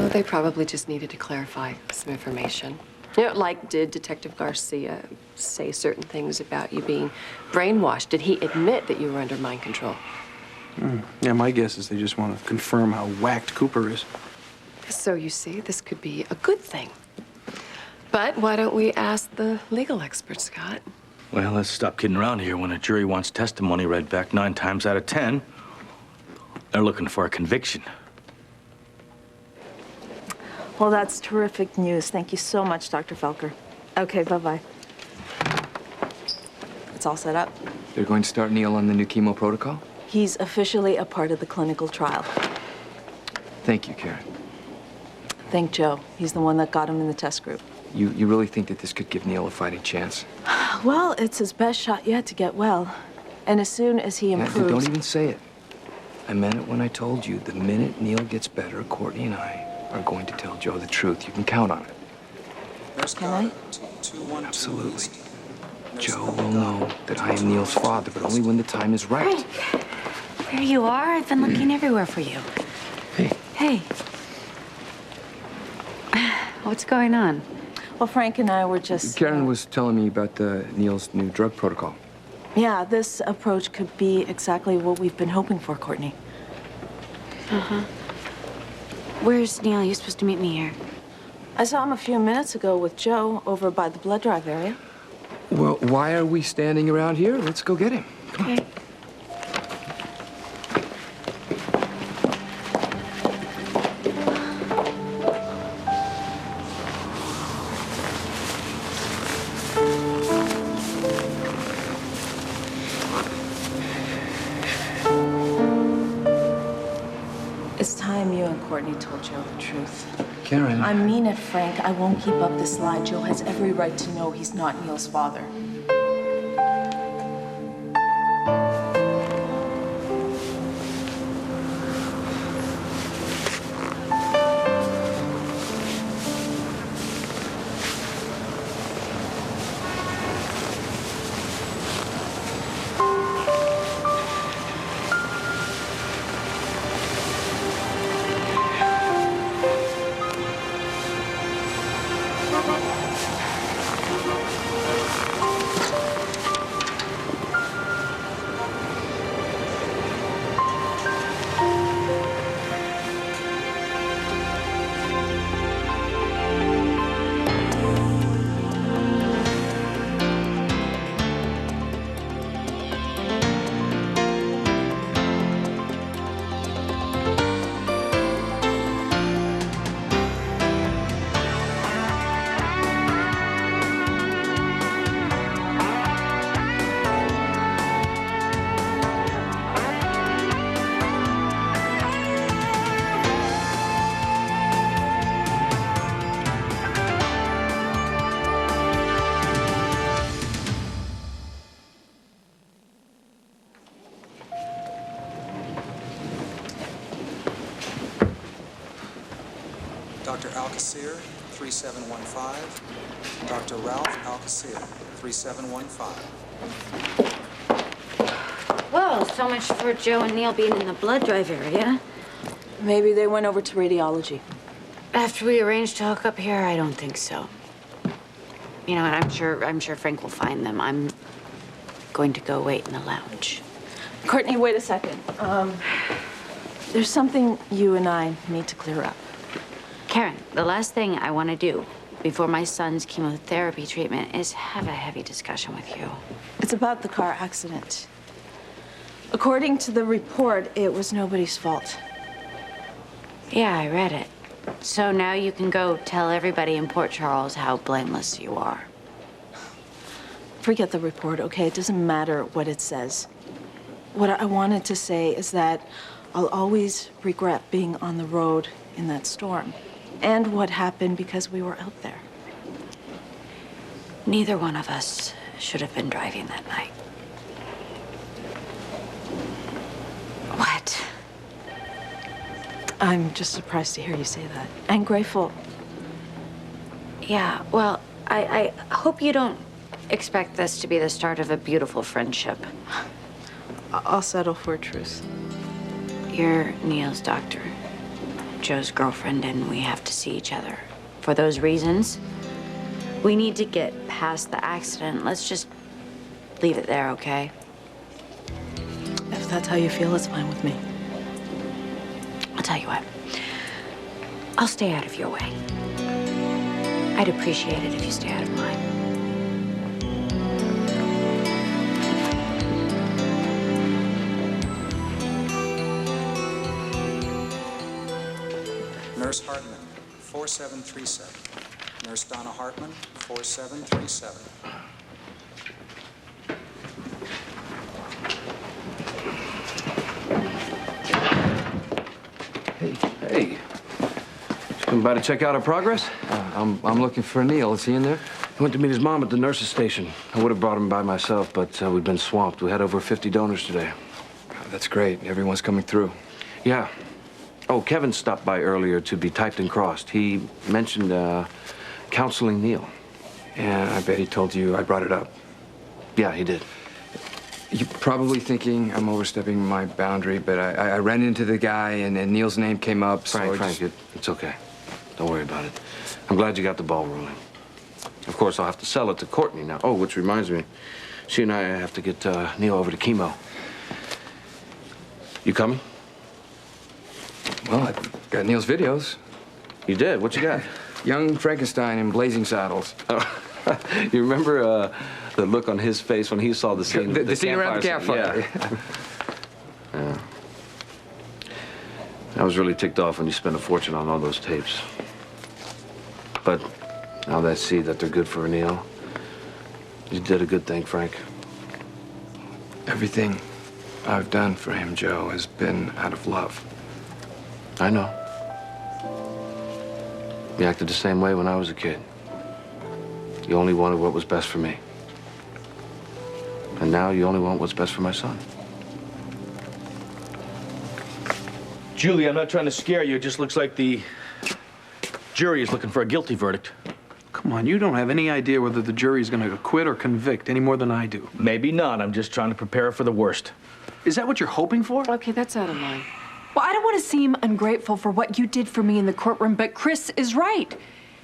Oh, they probably just needed to clarify some information. You know, like, did Detective Garcia say certain things about you being brainwashed? Did he admit that you were under mind control? Yeah, my guess is they just want to confirm how whacked Cooper is. So you see, this could be a good thing. But why don't we ask the legal expert, Scott? Well, let's stop kidding around here. When a jury wants testimony read back 9 times out of 10, they're looking for a conviction. Well, that's terrific news. Thank you so much, Dr. Felker. Okay, bye-bye. It's all set up. They're going to start Neil on the new chemo protocol? He's officially a part of the clinical trial. Thank you, Karen. Thank Joe. He's the one that got him in the test group. You really think that this could give Neil a fighting chance? Well, it's his best shot yet to get well. And as soon as he improves... Don't even say it. I meant it when I told you. The minute Neil gets better, Courtney and I are going to tell Joe the truth. You can count on it. Can I? Absolutely. Joe will know that I am Neil's father, but only when the time is right. Frank, there you are. I've been looking everywhere for you. Hey. Hey. What's going on? Well, Frank and I were just... Karen was telling me about Neil's new drug protocol. Yeah, this approach could be exactly what we've been hoping for, Courtney. Uh-huh. Where's Neil? You're supposed to meet me here. I saw him a few minutes ago with Joe over by the blood drive area. Well, why are we standing around here? Let's go get him. Come on. It's time you and Courtney told Joe the truth. Karen. I mean it, Frank. I won't keep up this lie. Joe has every right to know he's not Neil's father. Dr. Alcacer, 3715. Dr. Ralph Alcacer, 3715. Whoa, so much for Joe and Neil being in the blood drive area. Maybe they went over to radiology. After we arranged to hook up here, I don't think so. You know, and I'm sure Frank will find them. I'm going to go wait in the lounge. Courtney, wait a second. There's something you and I need to clear up. Karen, the last thing I want to do before my son's chemotherapy treatment is have a heavy discussion with you. It's about the car accident. According to the report, it was nobody's fault. Yeah, I read it. So now you can go tell everybody in Port Charles how blameless you are. Forget the report, okay? It doesn't matter what it says. What I wanted to say is that I'll always regret being on the road in that storm and what happened because we were out there. Neither one of us should have been driving that night. What? I'm just surprised to hear you say that. And grateful. Yeah, well, I hope you don't expect this to be the start of a beautiful friendship. I'll settle for a truce. You're Neil's doctor. Joe's girlfriend and we have to see each other. For those reasons, we need to get past the accident. Let's just leave it there, okay? If that's how you feel, it's fine with me. I'll tell you what. I'll stay out of your way. I'd appreciate it if you stay out of mine. Nurse Hartman, 4737. Nurse Donna Hartman, 4737. Hey. Come by to check out our progress? I'm looking for Neil. Is he in there? He went to meet his mom at the nurse's station. I would have brought him by myself, but we've been swamped. We had over 50 donors today. That's great. Everyone's coming through. Yeah. Oh, Kevin stopped by earlier to be typed and crossed. He mentioned counseling Neil. And I bet he told you I brought it up. Yeah, he did. You're probably thinking I'm overstepping my boundary, but I ran into the guy and Neil's name came up. So Frank, it's okay. Don't worry about it. I'm glad you got the ball rolling. Of course, I'll have to sell it to Courtney now. Oh, which reminds me, she and I have to get Neil over to chemo. You coming? Well, I got Neil's videos. You did? What you got? Young Frankenstein in Blazing Saddles. Oh, you remember the look on his face when he saw the scene? The scene around the campfire. Yeah. Yeah. I was really ticked off when you spent a fortune on all those tapes. But now that I see that they're good for Neil, you did a good thing, Frank. Everything I've done for him, Joe, has been out of love. I know. You acted the same way when I was a kid. You only wanted what was best for me. And now you only want what's best for my son. Julie, I'm not trying to scare you. It just looks like the jury is looking for a guilty verdict. Come on, you don't have any idea whether the jury's going to acquit or convict any more than I do. Maybe not. I'm just trying to prepare for the worst. Is that what you're hoping for? Okay, that's out of line. Well, I don't want to seem ungrateful for what you did for me in the courtroom, but Chris is right.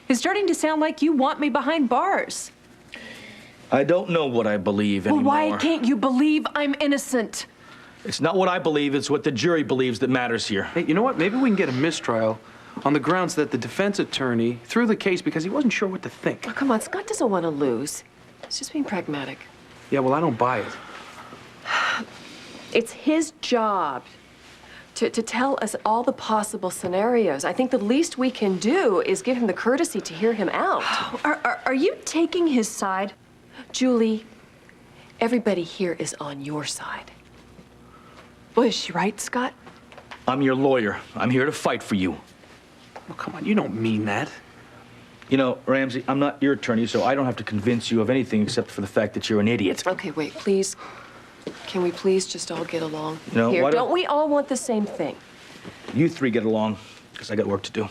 It's starting to sound like you want me behind bars. I don't know what I believe Well, anymore. why can't you believe I'm innocent? It's not what I believe, it's what the jury believes that matters here. Hey, you know what? Maybe we can get a mistrial on the grounds that the defense attorney threw the case because he wasn't sure what to think. Oh, come on, Scott doesn't want to lose. He's just being pragmatic. Yeah, well, I don't buy it. It's his job to tell us all the possible scenarios. I think the least we can do is give him the courtesy to hear him out. Are you taking his side? Julie, everybody here is on your side. Well, is she right, Scott? I'm your lawyer. I'm here to fight for you. Well, come on, you don't mean that. You know, Ramsey, I'm not your attorney, so I don't have to convince you of anything except for the fact that you're an idiot. Okay, wait, please. Can we please just all get along? No, Here, why don't- don't we all want the same thing? You three get along, because I got work to do.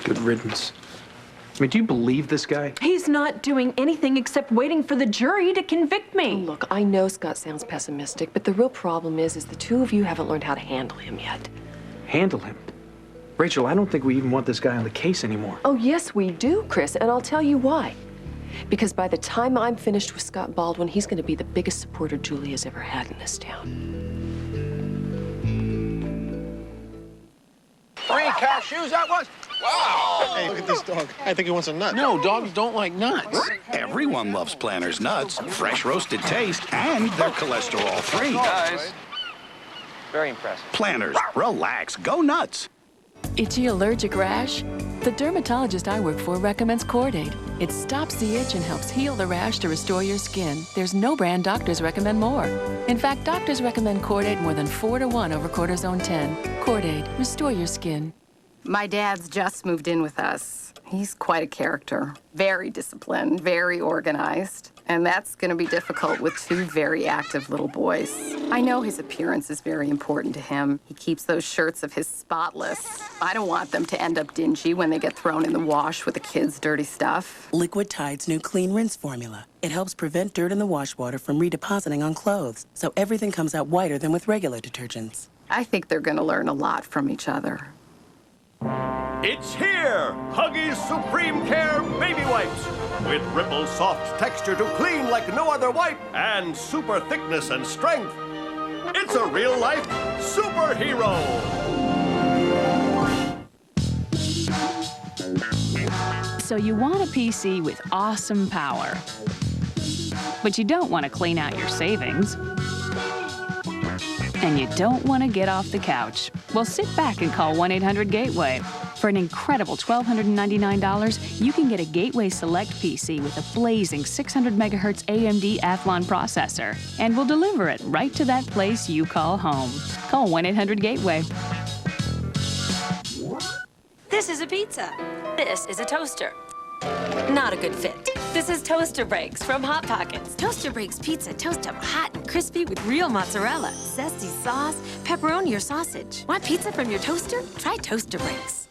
Good riddance. I mean, do you believe this guy? He's not doing anything except waiting for the jury to convict me. Look, I know Scott sounds pessimistic, but the real problem is the two of you haven't learned how to handle him yet. Handle him. Rachel, I don't think we even want this guy on the case anymore. Oh, yes, we do, Chris, and I'll tell you why. Because by the time I'm finished with Scott Baldwin, he's going to be the biggest supporter Julie has ever had in this town. 3 cashews at once? Wow! Hey, look at this dog. I think he wants a nut. No, dogs don't like nuts. Everyone loves Planters nuts. Fresh roasted taste, and they're cholesterol-free. Guys, very impressive. Planters, relax, go nuts. Itchy allergic rash? The dermatologist I work for recommends Cordate. It stops the itch and helps heal the rash to restore your skin. There's no brand doctors recommend more. In fact, doctors recommend Cordate more than 4 to 1 over Cortisone 10. Cordate, restore your skin. My dad's just moved in with us. He's quite a character. Very disciplined, very organized. And that's gonna be difficult with two very active little boys. I know his appearance is very important to him. He keeps those shirts of his spotless. I don't want them to end up dingy when they get thrown in the wash with the kids' dirty stuff. Liquid Tide's new Clean Rinse formula. It helps prevent dirt in the wash water from redepositing on clothes, so everything comes out whiter than with regular detergents. I think they're gonna learn a lot from each other. It's here! Huggies Supreme Care Baby Wipes. With ripple soft texture to clean like no other wipe and super thickness and strength. It's a real-life superhero! So you want a PC with awesome power, but you don't want to clean out your savings. And you don't want to get off the couch. Well, sit back and call 1-800-GATEWAY. For an incredible $1,299, you can get a Gateway Select PC with a blazing 600 megahertz AMD Athlon processor, and we'll deliver it right to that place you call home. Call 1-800-GATEWAY. This is a pizza. This is a toaster. Not a good fit. This is Toaster Breaks from Hot Pockets. Toaster Breaks pizza toast up hot and crispy with real mozzarella, zesty sauce, pepperoni, or sausage. Want pizza from your toaster? Try Toaster Breaks.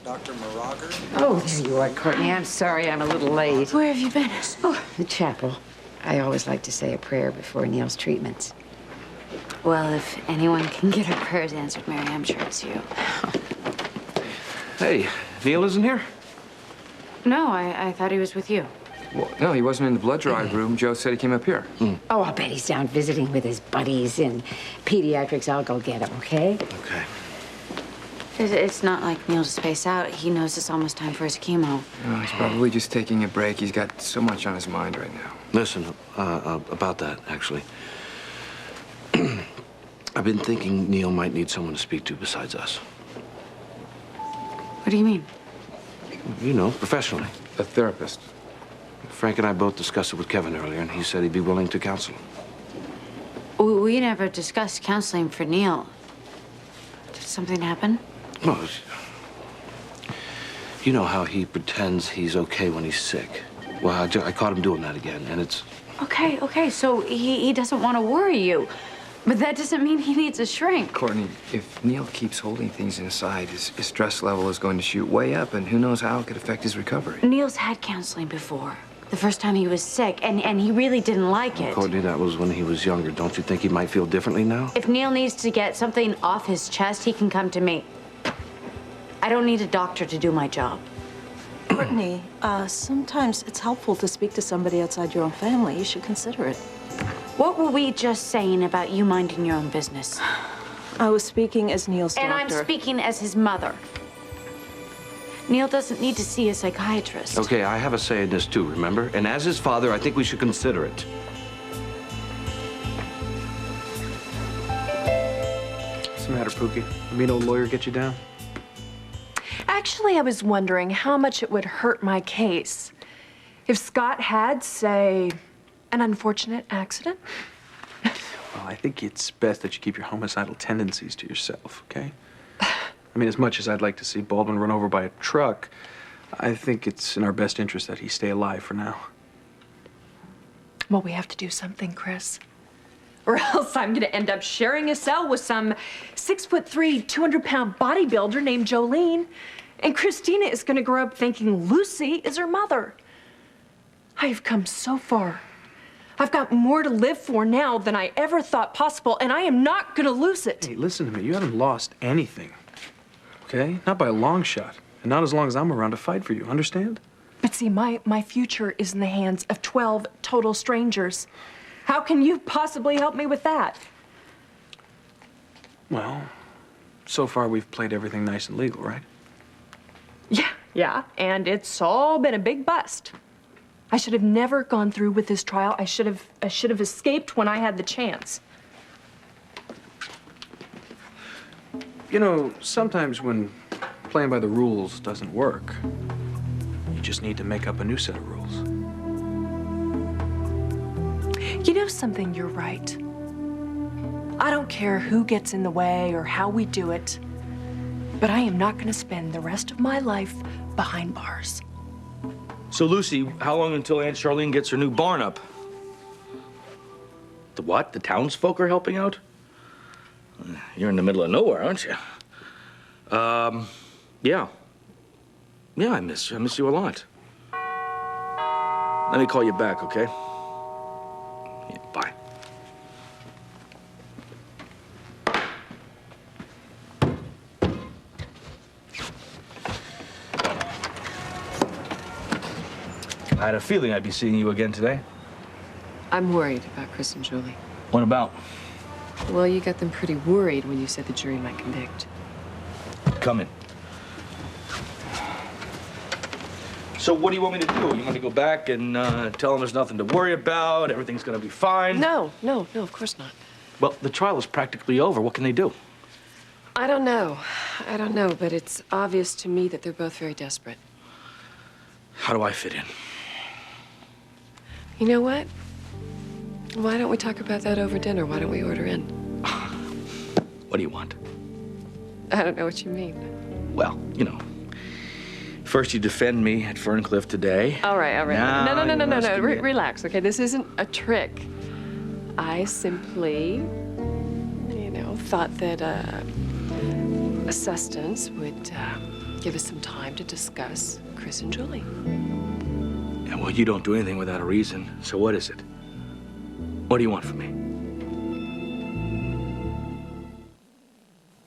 Dr. Moraga? Oh, there you are, Courtney. I'm sorry I'm a little late. Where have you been? Oh, the chapel. I always like to say a prayer before Neil's treatments. Well, if anyone can get her prayers answered, Mary, I'm sure it's you. Hey, Neil isn't here? No, I thought he was with you. Well, no, he wasn't in the blood drive room. Joe said he came up here. Oh, I'll bet he's down visiting with his buddies in pediatrics. I'll go get him, okay? Okay. It's not like Neil to space out. He knows it's almost time for his chemo. No, he's probably just taking a break. He's got so much on his mind right now. Listen, about that, actually. I've been thinking Neil might need someone to speak to besides us. What do you mean? You know, professionally. A therapist. Frank and I both discussed it with Kevin earlier, and he said he'd be willing to counsel. We never discussed counseling for Neil. Did something happen? Well, you know how he pretends he's okay when he's sick. Well, I caught him doing that again, and it's... Okay, so he doesn't want to worry you. But that doesn't mean he needs a shrink. Courtney, if Neil keeps holding things inside, his stress level is going to shoot way up, and who knows how it could affect his recovery. Neil's had counseling before. The first time he was sick, and he really didn't like it. Courtney, that was when he was younger. Don't you think he might feel differently now? If Neil needs to get something off his chest, he can come to me. I don't need a doctor to do my job. Courtney, sometimes it's helpful to speak to somebody outside your own family. You should consider it. What were we just saying about you minding your own business? I was speaking as Neil's doctor. And I'm speaking as his mother. Neil doesn't need to see a psychiatrist. Okay, I have a say in this too, remember? And as his father, I think we should consider it. What's the matter, Pookie? A mean old lawyer get you down? Actually, I was wondering how much it would hurt my case if Scott had, say, an unfortunate accident. Well, I think it's best that you keep your homicidal tendencies to yourself, okay? I mean, as much as I'd like to see Baldwin run over by a truck, I think it's in our best interest that he stay alive for now. Well, we have to do something, Chris. Or else I'm gonna end up sharing a cell with some 6'3", 200-pound bodybuilder named Jolene. And Christina is gonna grow up thinking Lucy is her mother. I've come so far. I've got more to live for now than I ever thought possible, and I am not gonna lose it. Hey, listen to me. You haven't lost anything, okay? Not by a long shot. And not as long as I'm around to fight for you, understand? But see, my future is in the hands of 12 total strangers. How can you possibly help me with that? Well, so far we've played everything nice and legal, right? Yeah, and it's all been a big bust. I should have never gone through with this trial. I should have escaped when I had the chance. You know, sometimes when playing by the rules doesn't work, you just need to make up a new set of rules. You know something, you're right. I don't care who gets in the way or how we do it. but I am not going to spend the rest of my life behind bars. So, Lucy, how long until Aunt Charlene gets her new barn up? The what? The townsfolk are helping out? You're in the middle of nowhere, aren't you? Yeah. Yeah, I miss you. I miss you a lot. Let me call you back, okay? Yeah, bye. I had a feeling I'd be seeing you again today. I'm worried about Chris and Julie. What about? Well, you got them pretty worried when you said the jury might convict. Come in. So what do you want me to do? You want me to go back and tell them there's nothing to worry about, everything's gonna be fine? No, of course not. Well, the trial is practically over. What can they do? I don't know, but it's obvious to me that they're both very desperate. How do I fit in? You know what? Why don't we talk about that over dinner? Why don't we order in? What do you want? I don't know what you mean. Well, you know, first you defend me at Ferncliff today. All right. Now No. you rescue me. Relax, okay? This isn't a trick. I simply, thought that assistance would give us some time to discuss Chris and Julie. Yeah, well, you don't do anything without a reason. So what is it? What do you want from me?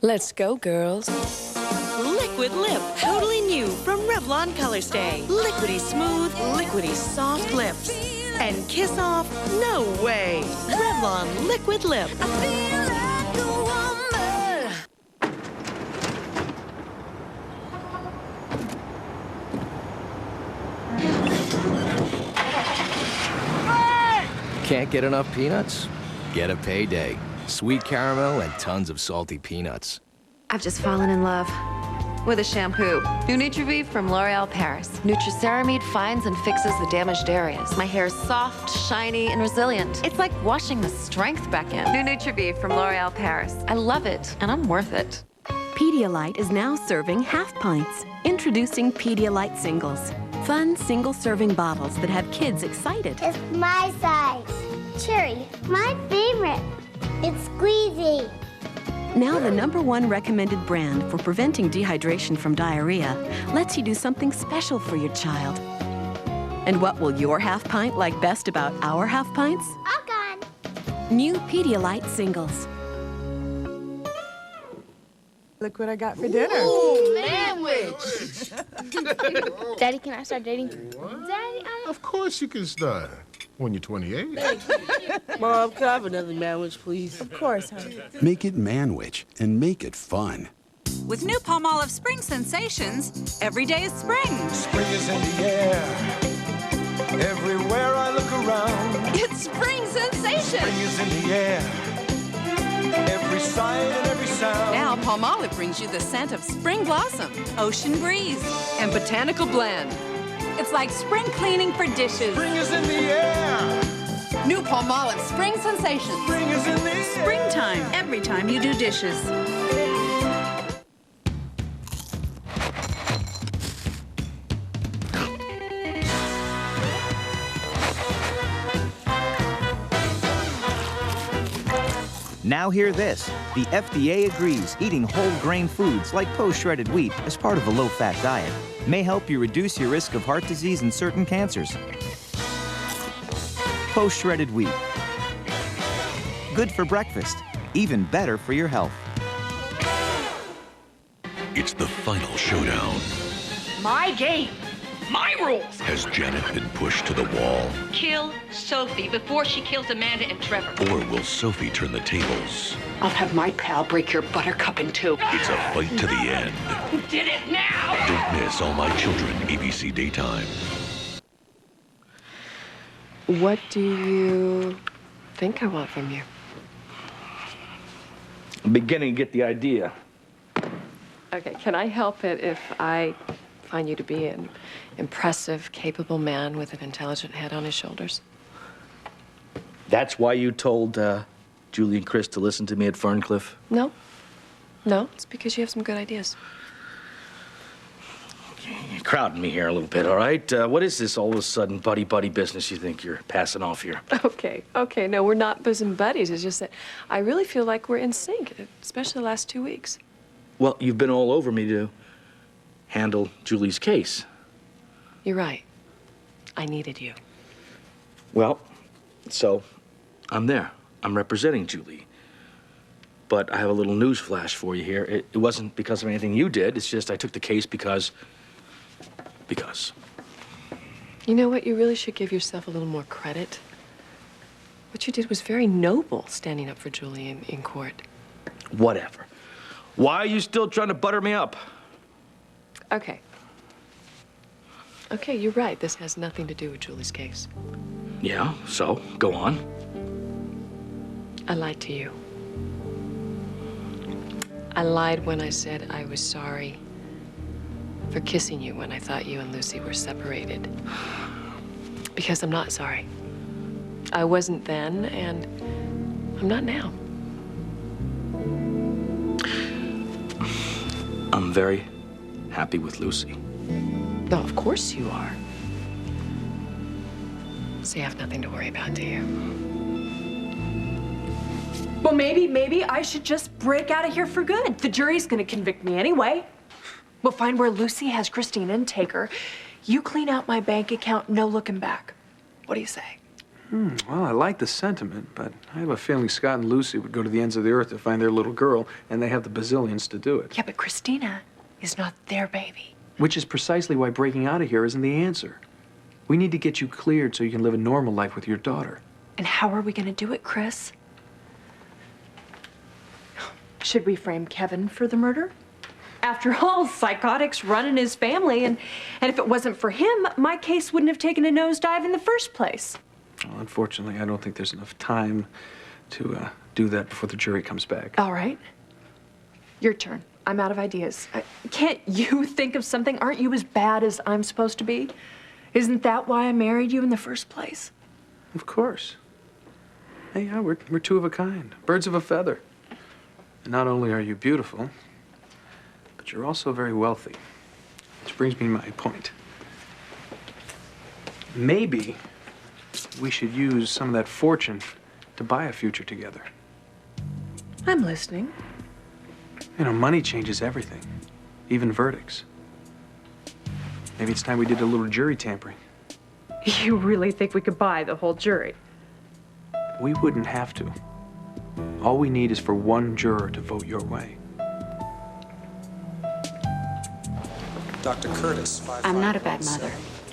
Let's go, girls. Liquid Lip, totally new from Revlon Colorstay. Liquidy smooth, liquidy soft lips. And kiss off? No way. Revlon Liquid Lip. Can't get enough peanuts? Get a Payday. Sweet caramel and tons of salty peanuts. I've just fallen in love with a shampoo. New NutriVive from L'Oreal Paris. Nutriceramide finds and fixes the damaged areas. My hair is soft, shiny, and resilient. It's like washing the strength back in. New NutriVive from L'Oreal Paris. I love it, and I'm worth it. Pedialyte is now serving half pints. Introducing Pedialyte Singles. Fun single-serving bottles that have kids excited. It's my size. Cherry, my favorite. It's squeezy. Now the #1 recommended brand for preventing dehydration from diarrhea lets you do something special for your child. And what will your half pint like best about our half pints? All gone. New Pedialyte Singles. Look what I got for dinner. Ooh, sandwich. Daddy, can I start dating? What? Daddy, Of course you can start. When you're 28. Mom, can I have another sandwich, please? Of course, honey. Make it Manwich and make it fun. With new Palmolive Spring Sensations, every day is spring. Spring is in the air. Everywhere I look around. It's Spring Sensations. Spring is in the air. Every sight and every sound. Now Palmolive brings you the scent of spring blossom, ocean breeze, and botanical blend. It's like spring cleaning for dishes. Spring is in the air. New Palmolive Spring Sensations. Spring is in the air. Springtime, every time you do dishes. Now hear this. The FDA agrees eating whole grain foods like post-shredded wheat as part of a low-fat diet may help you reduce your risk of heart disease and certain cancers. Post-shredded wheat. Good for breakfast, even better for your health. It's the final showdown. My game. My rules. Has Janet been pushed to the wall? Kill Sophie before she kills Amanda and Trevor. Or will Sophie turn the tables? I'll have my pal break your buttercup in two. It's a fight to the end. You did it now! Don't miss All My Children, ABC Daytime. What do you think I want from you? I'm beginning to get the idea. Okay, can I help it if I find you to be an impressive, capable man with an intelligent head on his shoulders? That's why you told Julie and Chris to listen to me at Ferncliff? No. No, it's because you have some good ideas. You're crowding me here a little bit, all right? What is this all of a sudden buddy-buddy business you think you're passing off here? Okay, no, we're not bosom buddies. It's just that I really feel like we're in sync, especially the last 2 weeks. Well, you've been all over me to handle Julie's case. You're right. I needed you. Well, so I'm there. I'm representing Julie. But I have a little news flash for you here. It wasn't because of anything you did. It's just I took the case because. You know what? You really should give yourself a little more credit. What you did was very noble, standing up for Julie in court. Whatever. Why are you still trying to butter me up? Okay. Okay, you're right. This has nothing to do with Julie's case. Yeah, so go on. I lied to you. I lied when I said I was sorry for kissing you when I thought you and Lucy were separated. Because I'm not sorry. I wasn't then, and I'm not now. I'm very happy with Lucy. No, of course you are. So you have nothing to worry about, do you? Well, maybe I should just break out of here for good. The jury's gonna convict me anyway. We'll find where Lucy has Christina and take her. You clean out my bank account, no looking back. What do you say? Well, I like the sentiment, but I have a feeling Scott and Lucy would go to the ends of the earth to find their little girl, and they have the bazillions to do it. Yeah, but Christina is not their baby. Which is precisely why breaking out of here isn't the answer. We need to get you cleared so you can live a normal life with your daughter. And how are we gonna do it, Chris? Should we frame Kevin for the murder? After all, psychotics run in his family, and if it wasn't for him, my case wouldn't have taken a nosedive in the first place. Well, unfortunately, I don't think there's enough time to do that before the jury comes back. All right. Your turn. I'm out of ideas. Can't you think of something? Aren't you as bad as I'm supposed to be? Isn't that why I married you in the first place? Of course. Hey, yeah, we're two of a kind, birds of a feather. And not only are you beautiful, but you're also very wealthy. Which brings me to my point. Maybe we should use some of that fortune to buy a future together. I'm listening. You know, money changes everything, even verdicts. Maybe it's time we did a little jury tampering. You really think we could buy the whole jury? We wouldn't have to. All we need is for one juror to vote your way. Dr. Curtis. I'm not a bad mother.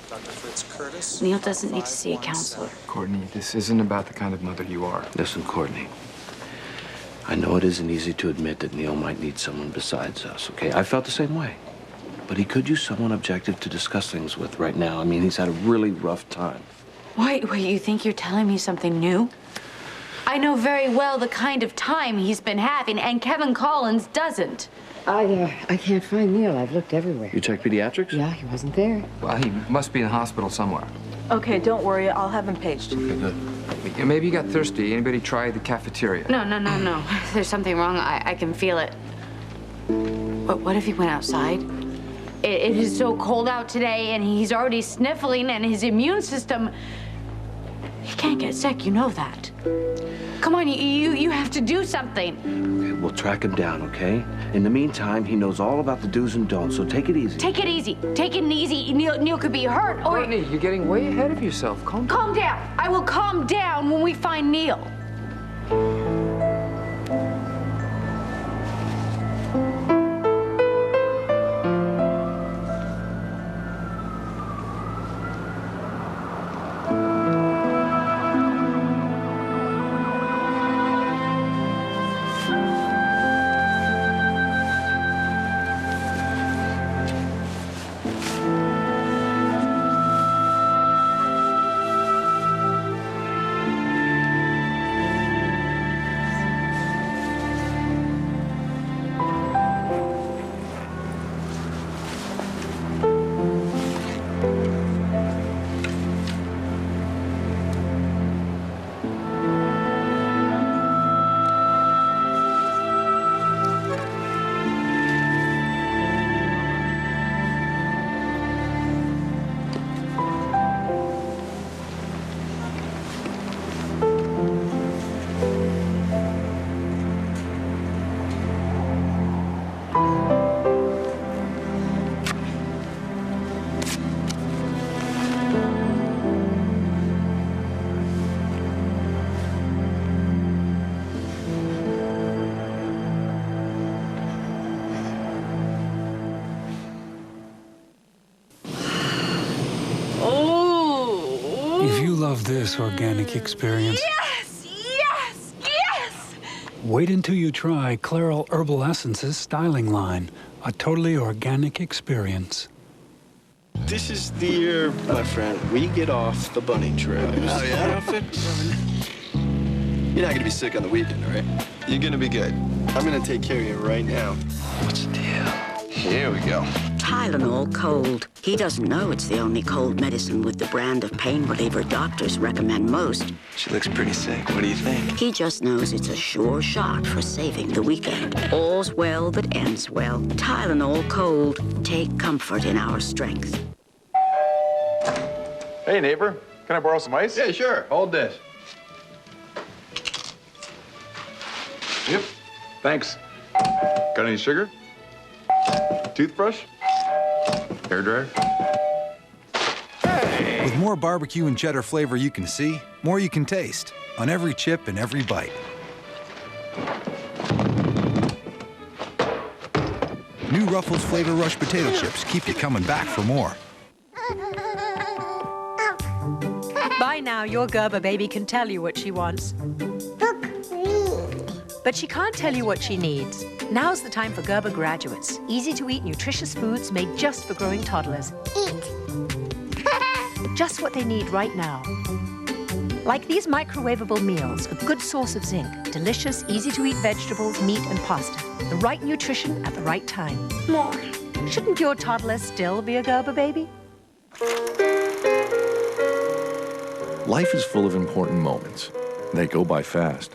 Dr. Fritz Curtis. Neil doesn't need to see a counselor. Courtney, this isn't about the kind of mother you are. Listen, Courtney. I know it isn't easy to admit that Neil might need someone besides us, okay? I felt the same way. But he could use someone objective to discuss things with right now. I mean, he's had a really rough time. Wait, you think you're telling me something new? I know very well the kind of time he's been having, and Kevin Collins doesn't. I can't find Neil. I've looked everywhere. You checked pediatrics? Yeah, he wasn't there. Well, he must be in the hospital somewhere. Okay, don't worry. I'll have him paged. Okay, good. Maybe he got thirsty. Anybody try the cafeteria? No. There's something wrong. I can feel it. What if he went outside? It is so cold out today, and he's already sniffling, and his immune system... He can't get sick, you know that. Come on, you have to do something. Okay, we'll track him down, okay? In the meantime, he knows all about the do's and don'ts, so take it easy. Take it easy. Take it easy. Neil could be hurt, or... Courtney, you're getting way ahead of yourself. Calm down. Calm down. I will calm down when we find Neil. If you love this organic experience, Yes! Yes! Yes! wait until you try Clairol Herbal Essences styling line. A totally organic experience. This is the year, my friend, we get off the bunny trail. Oh, yeah? Outfit? You're not gonna be sick on the weekend, right? You're gonna be good. I'm gonna take care of you right now. What's the deal? Here we go. Tylenol Cold. He doesn't know it's the only cold medicine with the brand of pain reliever doctors recommend most. She looks pretty sick. What do you think? He just knows it's a sure shot for saving the weekend. All's well that ends well. Tylenol Cold. Take comfort in our strength. Hey, neighbor. Can I borrow some ice? Yeah, sure. Hold this. Yep. Thanks. Got any sugar? Toothbrush? Hairdryer? With more barbecue and cheddar flavor you can see, more you can taste on every chip and every bite. New Ruffles Flavor Rush potato chips keep you coming back for more. By now, your Gerber baby can tell you what she wants. But she can't tell you what she needs. Now's the time for Gerber Graduates. Easy-to-eat, nutritious foods made just for growing toddlers. Eat. Just what they need right now. Like these microwavable meals, a good source of zinc, delicious, easy-to-eat vegetables, meat, and pasta. The right nutrition at the right time. More. Shouldn't your toddler still be a Gerber baby? Life is full of important moments. They go by fast.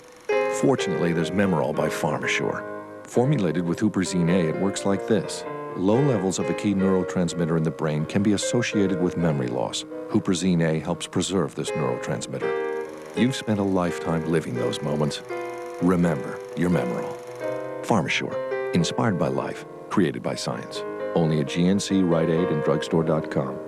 Fortunately, there's Memoral by PharmaSure. Formulated with Huperzine A, it works like this. Low levels of a key neurotransmitter in the brain can be associated with memory loss. Huperzine A helps preserve this neurotransmitter. You've spent a lifetime living those moments. Remember your Memoral. PharmaSure, inspired by life, created by science. Only at GNC, Rite Aid, and drugstore.com.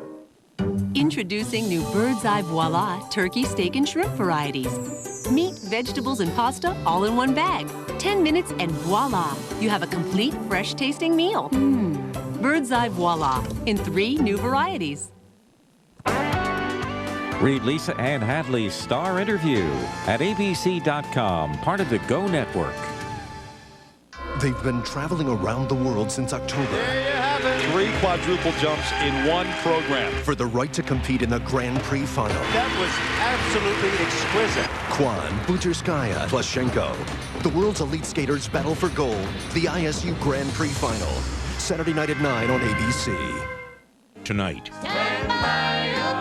Introducing new Bird's Eye Voila turkey, steak, and shrimp varieties. Meat, vegetables, and pasta all in one bag. 10 minutes and voila, you have a complete, fresh-tasting meal. Bird's Eye Voila in 3 new varieties. Read Lisa Ann Hadley's star interview at abc.com, part of the Go Network. They've been traveling around the world since October. There you have it. 3 quadruple jumps in one program. For the right to compete in the Grand Prix final. That was absolutely exquisite. Kwan, Buterskaya, Plashenko. The world's elite skaters battle for gold. The ISU Grand Prix final. Saturday night at 9 on ABC. Tonight,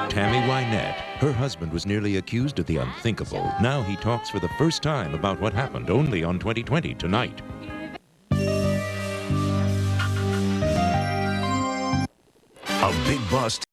Tammy Wynette. Her husband was nearly accused of the unthinkable. Now he talks for the first time about what happened, only on 2020 tonight. A big bust